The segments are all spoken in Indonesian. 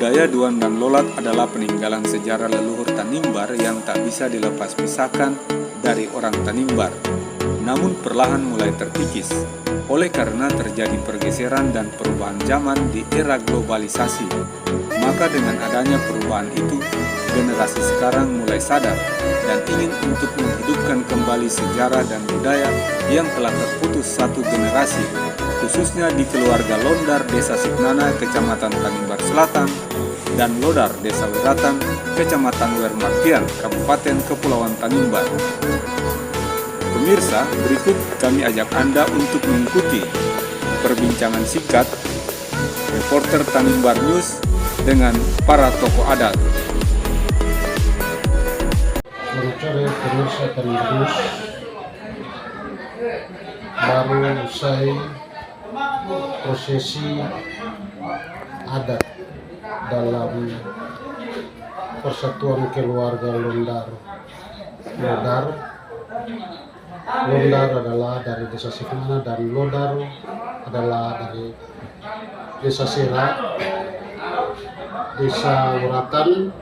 Budaya Duan dan Lolat adalah peninggalan sejarah leluhur Tanimbar yang tak bisa dilepas pisahkan dari orang Tanimbar, namun perlahan mulai terkikis oleh karena terjadi pergeseran dan perubahan zaman di era globalisasi. Maka dengan adanya perubahan itu, generasi sekarang mulai sadar dan ingin untuk menghidupkan kembali sejarah dan budaya yang telah terputus satu generasi, khususnya di keluarga Londar Desa Siknana, Kecamatan Tanimbar Selatan, dan Lodar Desa Weratan, Kecamatan Wermartian, Kabupaten Kepulauan Tanimbar. Pemirsa, berikut kami ajak Anda untuk mengikuti perbincangan singkat reporter Tanimbar News dengan para tokoh adat. Selamat sore pemirsa Tanimbar News. Baru usai prosesi adat dalam persatuan keluarga Londar. Londar adalah dari Desa Siknana dan Lodar adalah dari Desa Sera, Desa Weratan.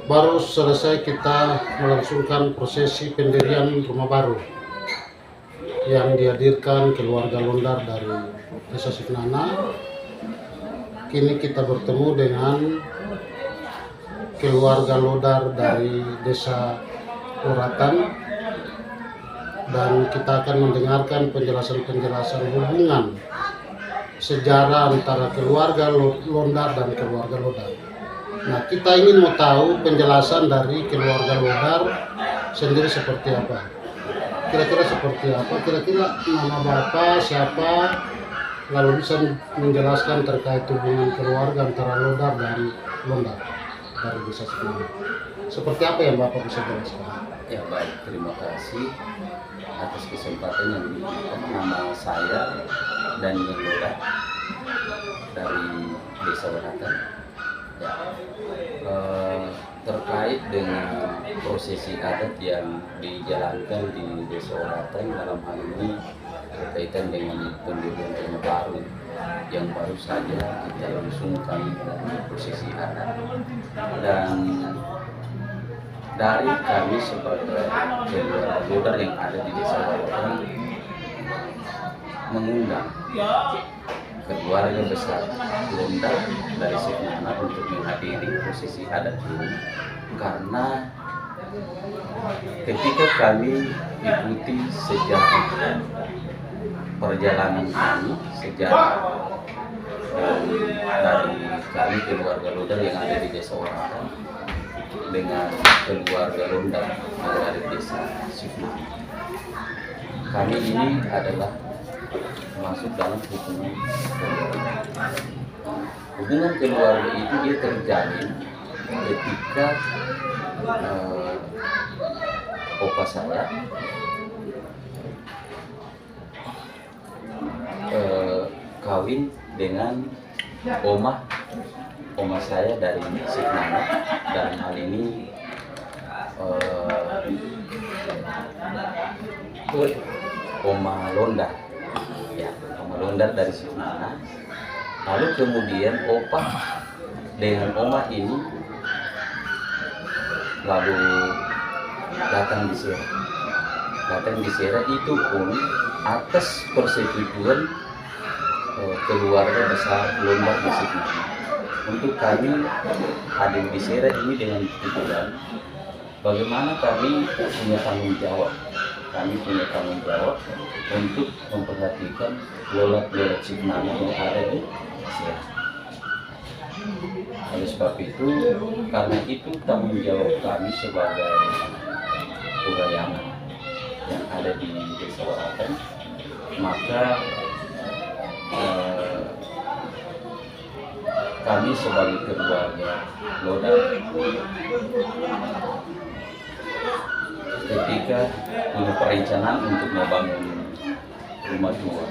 Baru selesai kita melangsungkan prosesi pendirian rumah baru yang dihadirkan keluarga Londar dari Desa Siknana. Kini kita bertemu dengan keluarga Lodar dari Desa Weratan dan kita akan mendengarkan penjelasan hubungan sejarah antara keluarga Londar dan keluarga Lodar. Nah, kita ingin mau tahu penjelasan dari keluarga Lodar sendiri seperti apa. Kira-kira seperti apa? Kira-kira nama bapak siapa? Lalu bisa menjelaskan terkait hubungan keluarga antara Lodar dan Londar dari Desa Siknana. Seperti apa yang bapak bisa jelaskan? Ya baik, terima kasih atas kesempatan yang diberikan. Nama saya Daniel Lodar dari Desa Weratan. Ya, terkait dengan prosesi adat yang dijalankan di Desa Weratan, dalam hal ini berkaitan dengan pendirian rumah baru yang baru saja kita langsungkan prosesi adat, dan dari kami sebagai keluarga Lodar yang ada di Desa Weratan mengundang keluarga besar Londar dari Siknana untuk menghadiri prosesi adat ini, karena ketika kami ikuti sejarah perjalanan kami, sejarah dari kami keluarga Lodar yang ada di Desa Weratan dengan keluarga Londar yang ada di Desa Siknana, kami ini adalah masuk dalam hubungan keluarga itu. Dia terjalin ketika opa saya kawin dengan oma saya dari Siknana, dalam hal ini Oma Londar, ya, Oma Londar dari Siknana. Lalu kemudian opa dengan oma ini lalu datang di Sera itu pun atas persetujuan keluarga besar Londar di Siknana. Untuk kami hadir di Sera ini dengan tujuan bagaimana kami punya tanggung jawab. Kami punya tanggung jawab untuk memperhatikan Lolat Siknana yang ada di Sera. Oleh sebab itu, karena itu tanggung jawab kami sebagai Purayana yang ada di Desa Weratan, maka kami sebagai keluarga Lodar ketika punya perencanaan untuk membangun rumah tua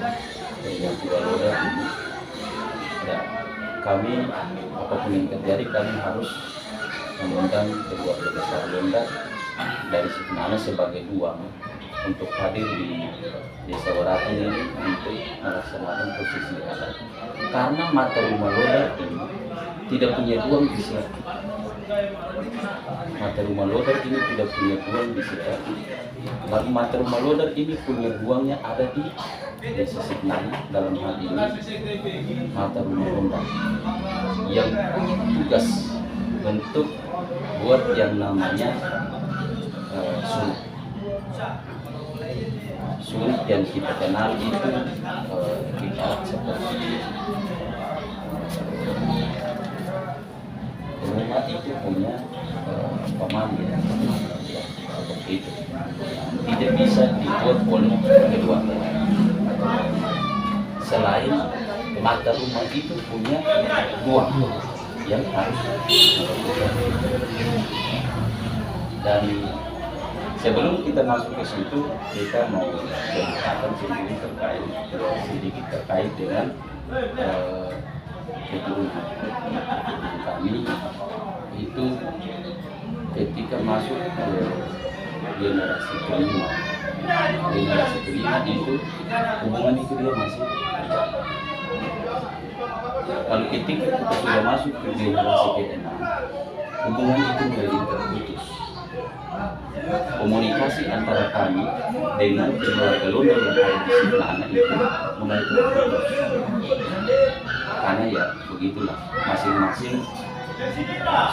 Lodar ini, ya, kami apapun yang terjadi kami harus mengundang keluarga besar Londar dari Siknana sebagai duang untuk hadir di Desa Weratan ini untuk melakukan melaksanakan prosesi adat karena mata rumah lodar ini tidak punya ruang di sini. Mata rumah lodar ini tidak punya ruang di sini. Lalu mata rumah lodar ini punya ruangnya ada di Desa Siknana, dalam hal ini mata rumah lodar yang punya tugas untuk buat yang namanya sulit. Sulit yang kita kenal itu kita seperti rumah itu punya pemanggil seperti itu, tidak bisa dibuat oleh keluarga. Selain mata rumah itu punya ruang yang harus dilakukan. Dan sebelum kita masuk ke situ, kita mau ceritakan sedikit terkait dengan keturunan kami itu ketika masuk ke generasi kelima. Generasi kelima itu hubungan itu dia masih berjalan. Lalu ketika kita sudah masuk ke generasi keenam, hubungan itu mulai terputus. Komunikasi antara kami dengan keluarga lodar yang ada di Siknana itu mulai terputus. Karena ya begitulah, masing-masing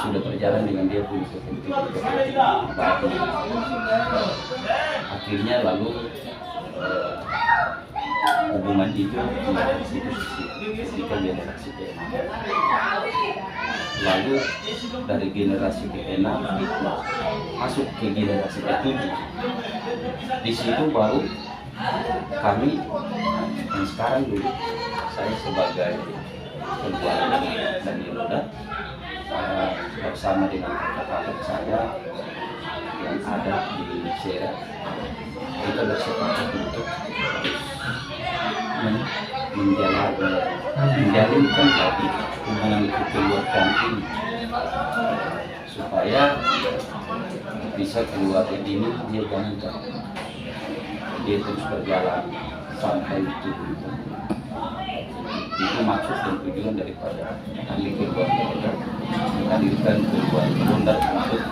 sudah berjalan dengan dia punya kepentingan pribadi. Akhirnya lalu hubungan itu menjadi institusi ketika generasi ke-6. Lalu dari generasi ke-6 masuk ke generasi ke-7. Di situ baru kami yang sekarang dulu saya sebagai keluarga dari lodar bersama dengan kakak saya yang ada di Sera, kita bersepakat untuk menjalinkan tadi hubungan kekeluargaan ini supaya bisa keluarga ini dia jangan dia terus berjalan sampai itu maksud dan tujuan daripada ahli keluarga lodar menghadirkan keluarga lodar untuk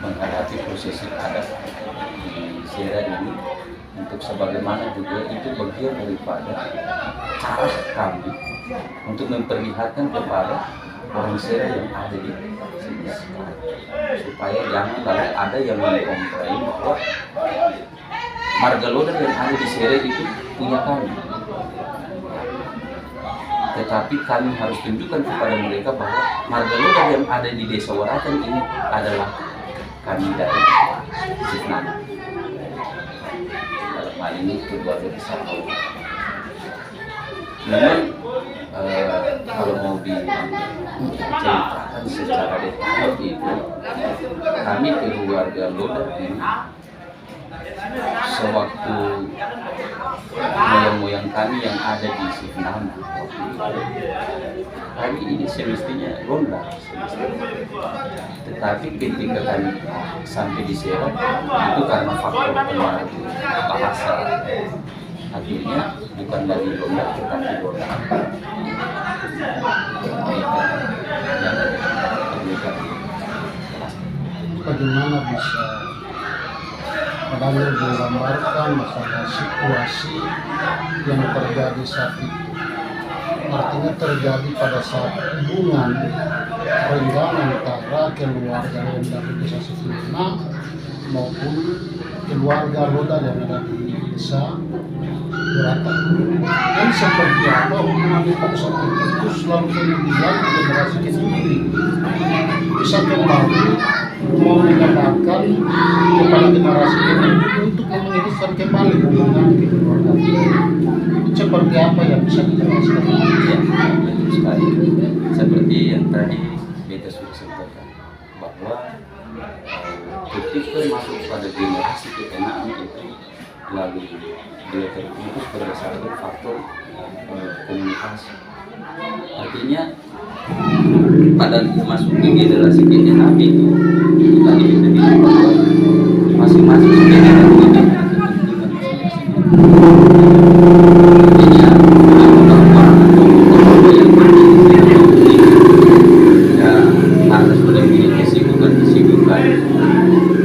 menghadapi prosesi adat di Sera ini, untuk sebagaimana juga itu bagian daripada cara kami untuk memperlihatkan kepada orang Sera yang ada di sini supaya jangan lalu ada yang mengkomplain bahwa marga lodar yang ada di Sera itu punya kami. Tetapi kami harus tunjukkan kepada mereka bahwa marga lodar yang ada di Desa Waratan ini adalah kami dari Siknana. Dalam hal ini keluarga besar Lodar. Memang kalau mau diceritakan secara detail itu kami keluarga Lodar ini sewaktu moyang-moyang kami yang ada di Siknana kami ini semestinya Lodar, tetapi ketika kami sampai di Sera itu karena faktor bahasa akhirnya bukan dari Lodar tetapi Lodar bagaimana bisa padahal menggambarkan masalah situasi yang terjadi saat itu. Artinya terjadi pada saat hubungan renggang antara keluarga yang dari Desa Siknana maupun keluarga lodar yang ada di Desa Waratan. Dan seperti apa hubungan itu sampai putus lalu kemudian generasi ke-9 bisa kembali mau mengatakan kepada generasi ke-6 untuk menghidupkan kembali hubungan keluarga. Seperti apa yang bisa dijelaskan? Ya, betul sekali. Seperti yang tadi kita sudah sampaikan bahwa ketika masuk pada generasi ke-6 itu lalu dia terputus berdasarkan faktor komunikasi. Artinya pada masuk ke generasi ke-6 itu tadi kita bilang bahwa masing-masing sudah ada kepentingan Artinya bahwa kelompok yang ada di sini ya harus memiliki kesibukan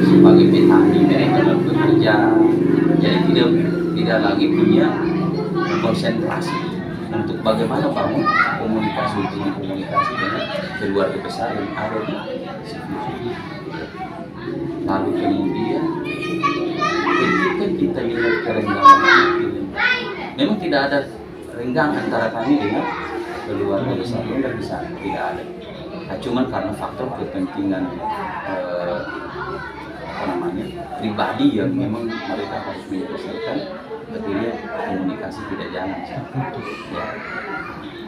sebagai petani mereka dalam bekerja, jadi tidak lagi punya konsentrasi untuk bagaimana bangun komunikasi dengan keluarga besar yang ada di sini. Lalu kemudian ketika kita lihat kerenggangan itu, memang tidak ada renggang antara kami dengan keluarga besar Londar di sana, tidak ada. Nah, cuman karena faktor kepentingan pribadi yang memang mereka harus menyelesaikan, akhirnya komunikasi tidak jalan. Ya.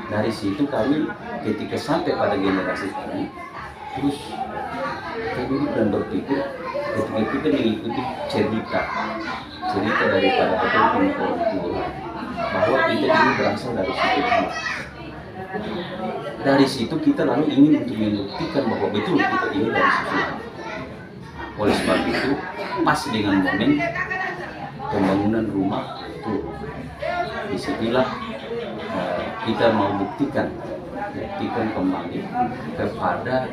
Dari situ kami ketika sampai pada generasi kami, terus kita duduk dan berpikir ketika kita mengikuti cerita daripada orang tua bahwa kita ini berasal dari situ. Dari situ kita lalu ingin untuk membuktikan bahwa betul kita ini dari situ. Oleh sebab itu, pas dengan momen pembangunan rumah itu, disitulah kita mau buktikan kembali kepada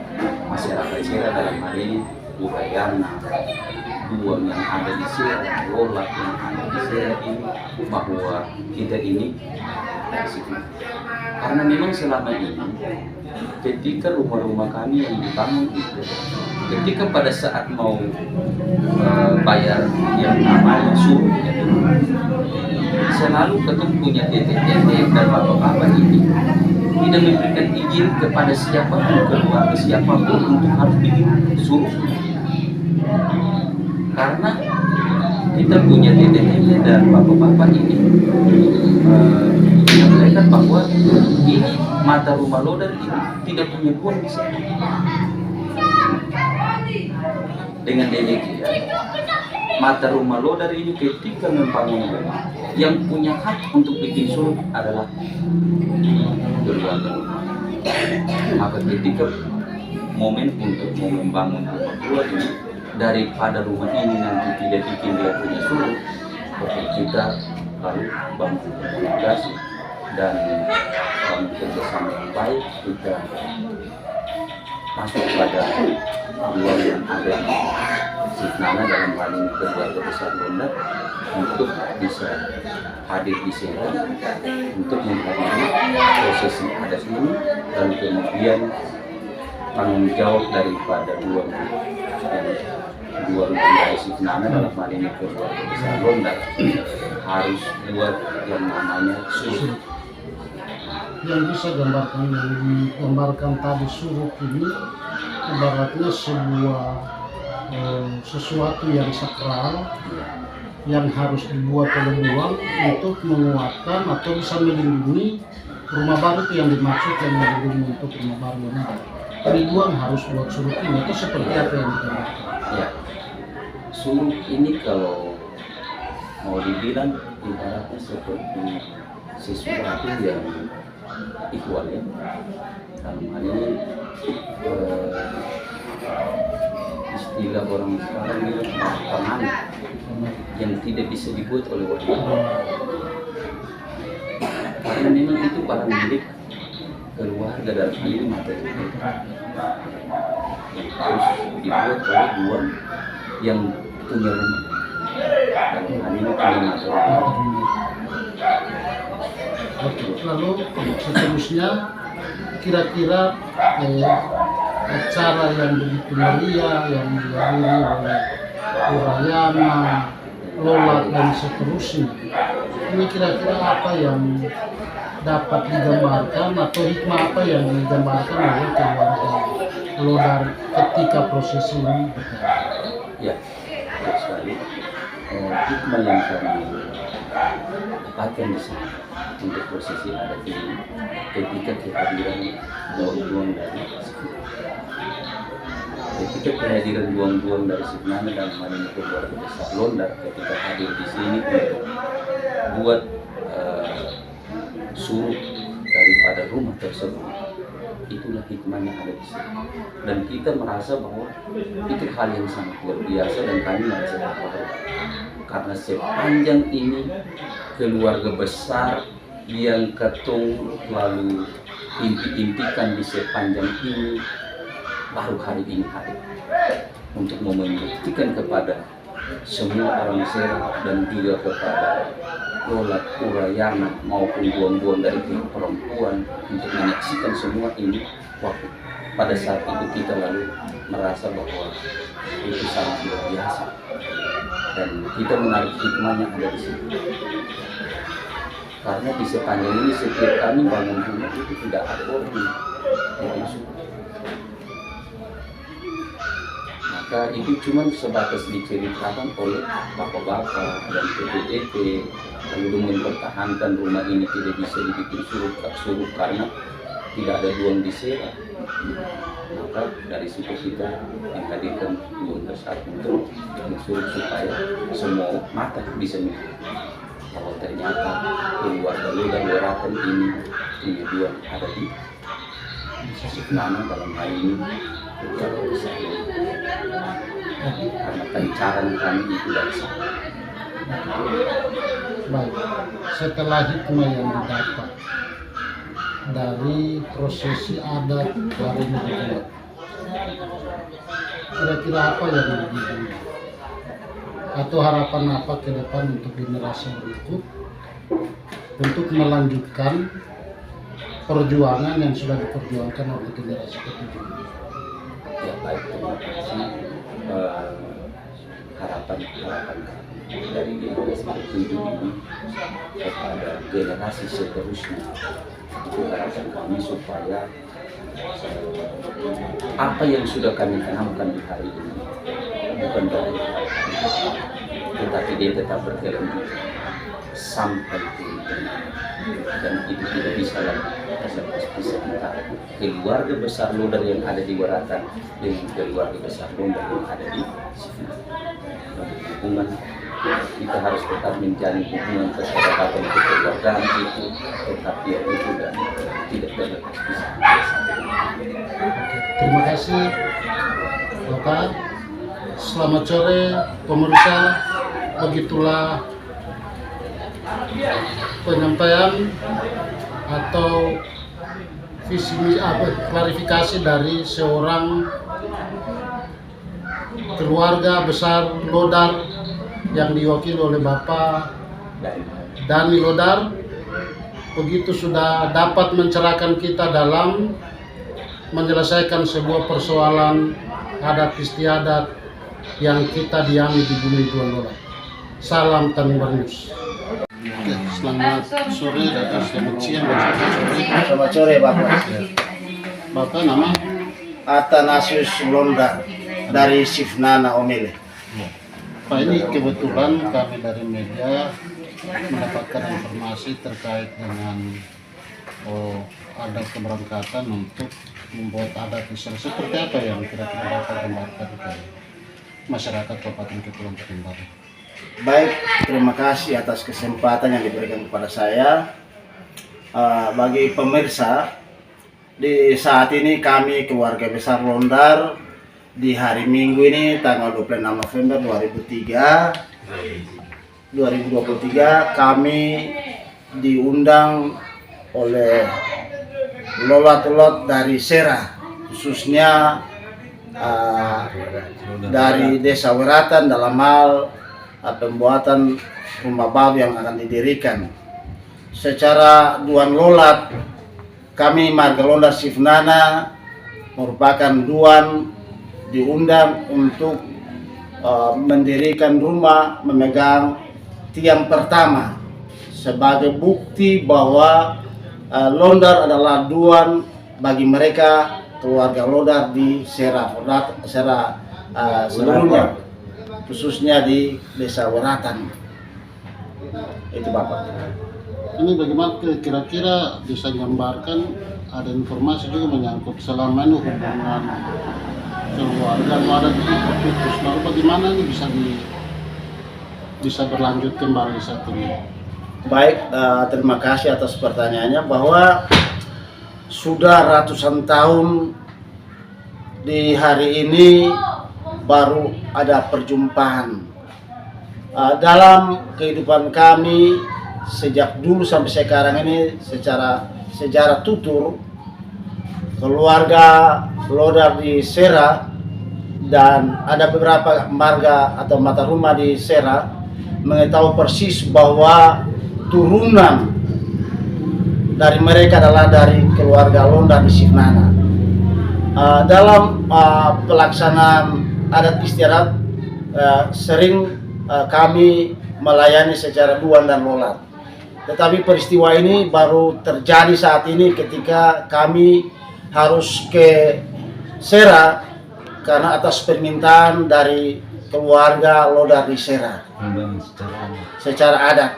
masyarakat Sera, dalam hal ini Udayana, Duang yang ada di Sera, Lolat yang ada di Sera ini, bahwa kita ini dari situ. Karena memang selama ini ketika rumah-rumah kami yang dibangun itu, ketika pada saat mau bayar yang namanya suruh, selalu ketemu punya tete-tete dan bapak-bapak ini tidak memberikan izin kepada siapapun, keluarga siapapun untuk harus bikin suruh. Karena kita punya tete-tete dan bapak-bapak ini menyampaikan bahwa ini mata rumah Lodar ini tidak punya buang di sini. Dengan demikian, mata rumah Lodar ini ketika membangun rumah, yang punya hak untuk bikin suruh adalah keluarga. Maka ketika momen untuk mau membangun rumah tua ini, daripada rumah ini nanti tidak bikin dia punya suruh, kita lalu bangun komunikasi dan bangun kerjasama yang baik, kita masuk pada ruang yang ada di Sifnana, dalam hal ini keluarga besar Londar, untuk bisa hadir di sini untuk menghadiri prosesi adat ini, dan kemudian tanggung jawab daripada dua rumah dari Sifnana, dalam hal ini keluarga besar Londar, harus buat yang namanya suruh. Yang bisa digambarkan tadi suruh ini ibaratnya sebuah sesuatu yang sakral yang harus dibuat oleh Duang untuk menguatkan atau bisa melindungi rumah baru itu yang dimaksud, yang melindungi untuk rumah baru yang ada. Jadi Duang harus buat suruh ini itu seperti apa yang digambarkan? Ya, suruh ini kalau mau dibilang ibaratnya seperti sesuatu yang ikhwal, ya. Dalam hal ini istilah orang sekarang bilang pengaruh yang tidak bisa dibuat oleh wanita, karena memang itu barang milik keluarga, dalam hal ini materi yang harus dibuat oleh dua yang punya rumah, dalam hal ini punya materi. Lalu seterusnya kira-kira acara yang begitu meriah yang dihadiri oleh Udayana, Lolat dan seterusnya, ini kira-kira apa yang dapat digambarkan atau hikmah apa yang digambarkan oleh keluarga Lodar ketika prosesi ini berjalan? Ya, betul sekali. Hikmah yang kami dapatkan di sana untuk prosesi adat ini ketika kehadiran duang-duang dari Sifnana, dalam hal ini keluarga besar Londar, ketika hadir di sini untuk buat suruh daripada rumah tersebut, itulah hikmahnya ada di sini. Dan kita merasa bahwa itu hal yang sangat luar biasa dan kami merasa terharu. Karena sepanjang ini keluarga besar yang ketung lalu impi-impikan di sepanjang ini baru hari ini hadir untuk membuktikan kepada semua orang Sera dan juga kepada Lolat Urayana maupun buang-buang dari pihak perempuan untuk menyaksikan semua ini. Waktu pada saat itu kita lalu merasa bahwa itu sangat luar biasa dan kita menarik hikmahnya ada di situ. Karena di sepanjang ini setiap kami bangun rumah itu tidak ada orang yang masuk. Maka itu cuma sebatas diceritakan oleh bapak-bapak dan PPDP lalu mempertahankan rumah ini tidak bisa dibikin surut karena tidak ada duang di Sera. Maka dari situ kita menghadirkan duang besar untuk surut supaya semua mata bisa melihat bahwa ternyata keluarga Lodar Weratan ini punya duang ada di Signana dalam hal ini keluarga besar. Karena pencaran kami itu dari sana. Baik, setelah hikmah yang didapat dari prosesi adat hari ini, kira-kira apa yang dibuat atau harapan apa ke depan untuk generasi berikut untuk melanjutkan perjuangan yang sudah diperjuangkan oleh generasi ketujuh? Ya baik, terima kasih. Harapan dari generasi ketujuh ini kepada generasi seterusnya, itu harapan kami supaya apa yang sudah kami tanamkan di hari ini bukan dari tetapi dia tetap berkelanjutan sampai turun dan itu tidak bisa lagi bisa antara keluarga besar Lodar yang ada di Weratan dengan keluarga besar Lodar yang ada di Signana. Hubungan kita harus tetap menjalin hubungan kekerabatan kekeluargaan itu tetap ya itu dan tidak terlepas bisa. Terima kasih Bapak. Selamat sore pemirsa. Begitulah penyampaian atau klarifikasi dari seorang keluarga besar Lodar yang diwakili oleh Bapak Dani Lodar. Begitu sudah dapat mencerahkan kita dalam menyelesaikan sebuah persoalan adat istiadat yang kita diami di bumi Duan Lodar. Salam Tanimbar News. Selamat sore dan selamat siang dan selamat sore. Selamat sore Bapak. Bapak nama? Athanasius Londar dari Signana Omele. Pak, ini kebetulan kami dari media mendapatkan informasi terkait dengan ada keberangkatan untuk membuat adat istiadat. Seperti apa yang kira-kira Bapak gambarkan ke masyarakat Kabupaten Kepulauan Tanimbar? Baik, terima kasih atas kesempatan yang diberikan kepada saya. Bagi pemirsa, di saat ini kami keluarga besar Londar di hari Minggu ini tanggal 26 November 2023 kami diundang oleh lolat-lolat dari Sera, khususnya dari Desa Weratan dalam hal pembuatan rumah baru yang akan didirikan. Secara Duan Lolat, kami Marga Londar Signana merupakan Duan diundang untuk mendirikan rumah memegang tiang pertama sebagai bukti bahwa Londar adalah Duan bagi mereka keluarga Londar di Sera seluruhnya, khususnya di Desa Weratan. Itu Bapak. Ini bagaimana kira-kira bisa gambarkan, ada informasi juga menyangkut selama ini hubungan keluarga ada putus, lalu bagaimana ini bisa berlanjut kembali saat ini? Baik, terima kasih atas pertanyaannya, bahwa sudah ratusan tahun, di hari ini baru ada perjumpaan. Dalam kehidupan kami sejak dulu sampai sekarang ini, secara sejarah tutur, keluarga Lodar di Sera dan ada beberapa marga atau mata rumah di Sera mengetahui persis bahwa turunan dari mereka adalah dari keluarga Londar di Sifnana. Dalam pelaksanaan adat istiadat sering kami melayani secara duan dan lolat. Tetapi peristiwa ini baru terjadi saat ini ketika kami harus ke Sera karena atas permintaan dari keluarga Lodar di Sera secara adat,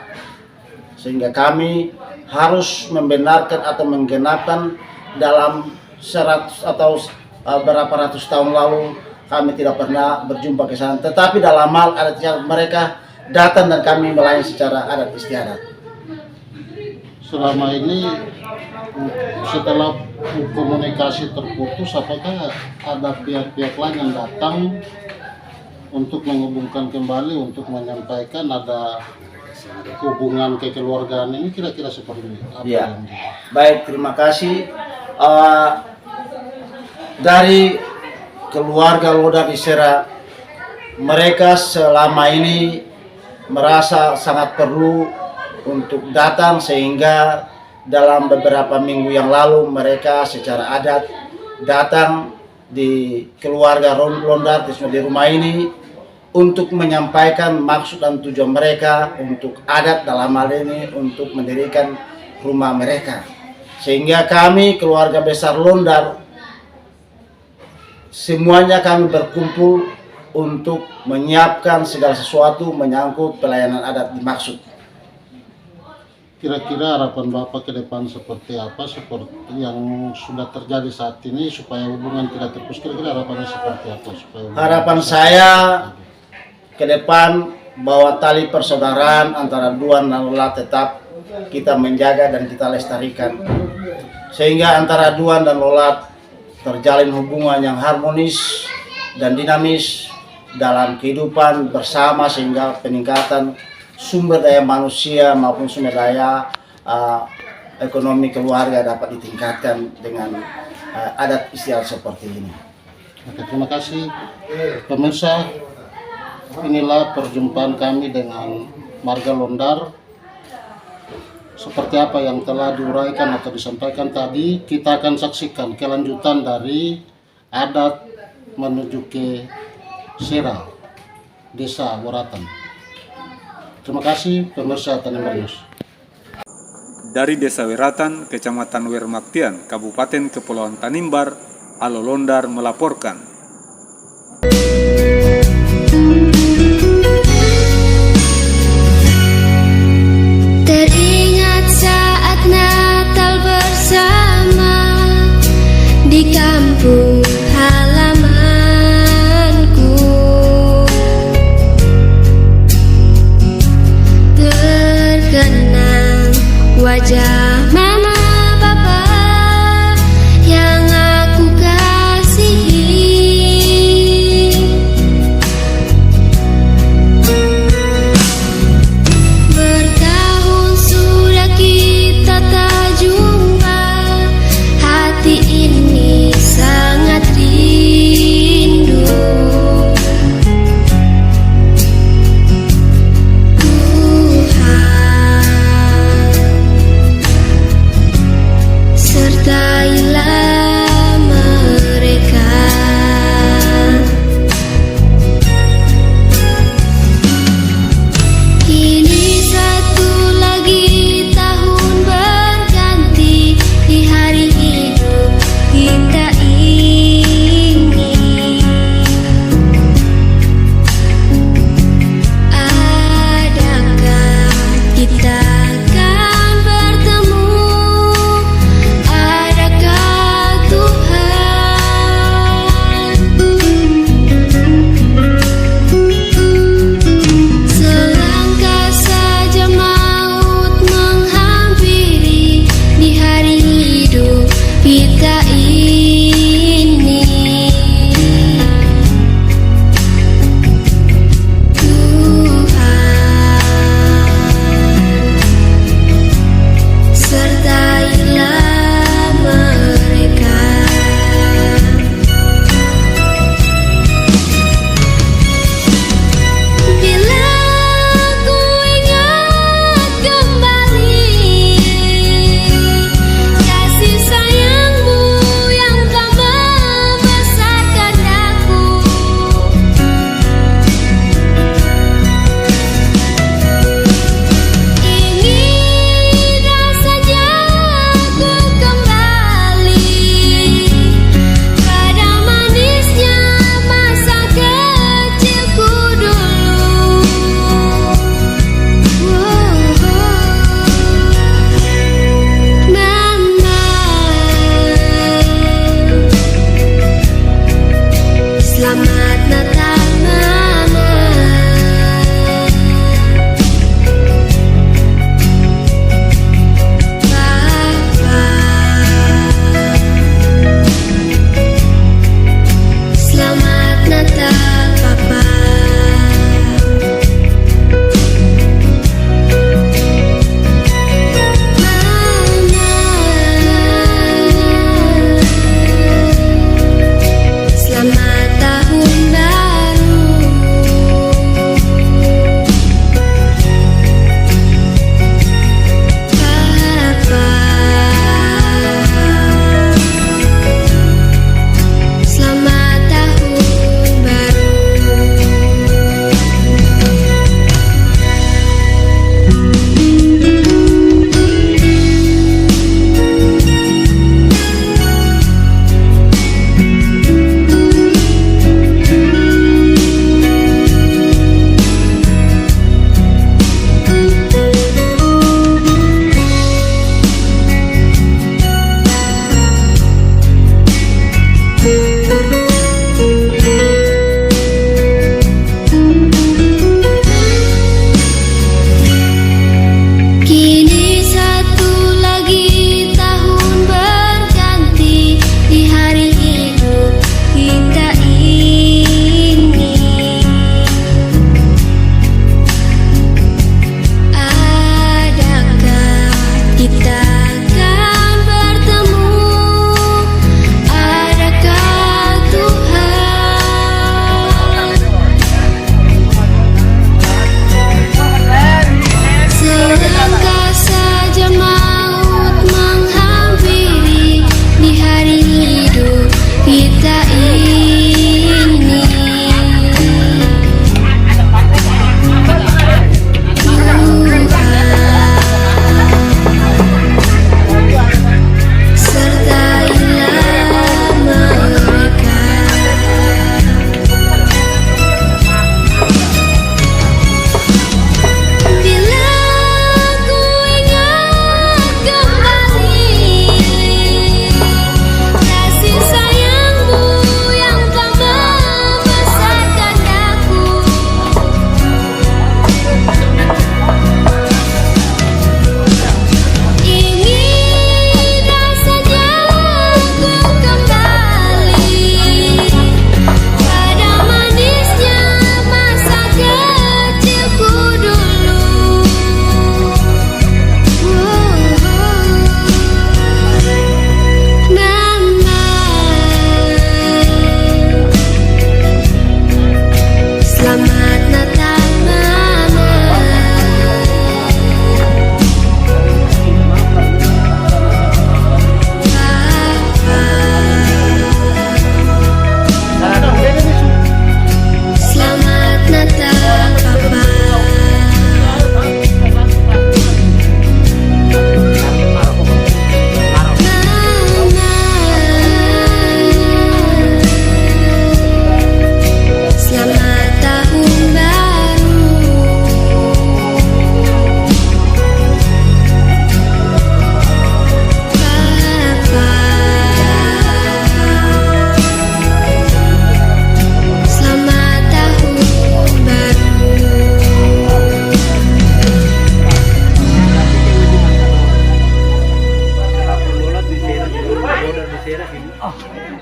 sehingga kami harus membenarkan atau menggenapkan dalam 100 atau berapa ratus tahun lalu kami tidak pernah berjumpa ke sana, tetapi dalam hal adat istiadat mereka datang dan kami melayani secara adat istiadat. Selama ini setelah komunikasi terputus, apakah ada pihak-pihak lain yang datang untuk menghubungkan kembali, untuk menyampaikan ada hubungan kekeluargaan ini, kira-kira seperti apa? Ya, baik, terima kasih. Dari keluarga Lodar di Sera, mereka selama ini merasa sangat perlu untuk datang, sehingga dalam beberapa minggu yang lalu mereka secara adat datang di keluarga Londar di rumah ini untuk menyampaikan maksud dan tujuan mereka untuk adat, dalam hal ini untuk mendirikan rumah mereka. Sehingga kami keluarga besar Londar semuanya kami berkumpul untuk menyiapkan segala sesuatu menyangkut pelayanan adat dimaksud. Kira-kira harapan Bapak ke depan seperti apa, seperti yang sudah terjadi saat ini supaya hubungan tidak terputus? Kira-kira harapannya seperti apa? Harapan saya ke depan bahwa tali persaudaraan antara Duan dan Lolat tetap kita menjaga dan kita lestarikan, sehingga antara Duan dan Lolat terjalin hubungan yang harmonis dan dinamis dalam kehidupan bersama, sehingga peningkatan sumber daya manusia maupun sumber daya ekonomi keluarga dapat ditingkatkan dengan adat istiadat seperti ini. Oke, terima kasih pemirsa. Inilah perjumpaan kami dengan marga Londar. Seperti apa yang telah diuraikan atau disampaikan tadi, kita akan saksikan kelanjutan dari adat menuju ke Sera, Desa Woratan. Terima kasih pemirsa Tanimbar News. Dari Desa Weratan, Kecamatan Wermaktian, Kabupaten Kepulauan Tanimbar, Alo Londar melaporkan. Teringat saat Natal bersama di kampung halamanku, terkenang wajah mama papa yang aku kasihi. Bertahun sudah kita tak jumpa, hati ini sangat rindu. Tuhan,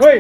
Woi,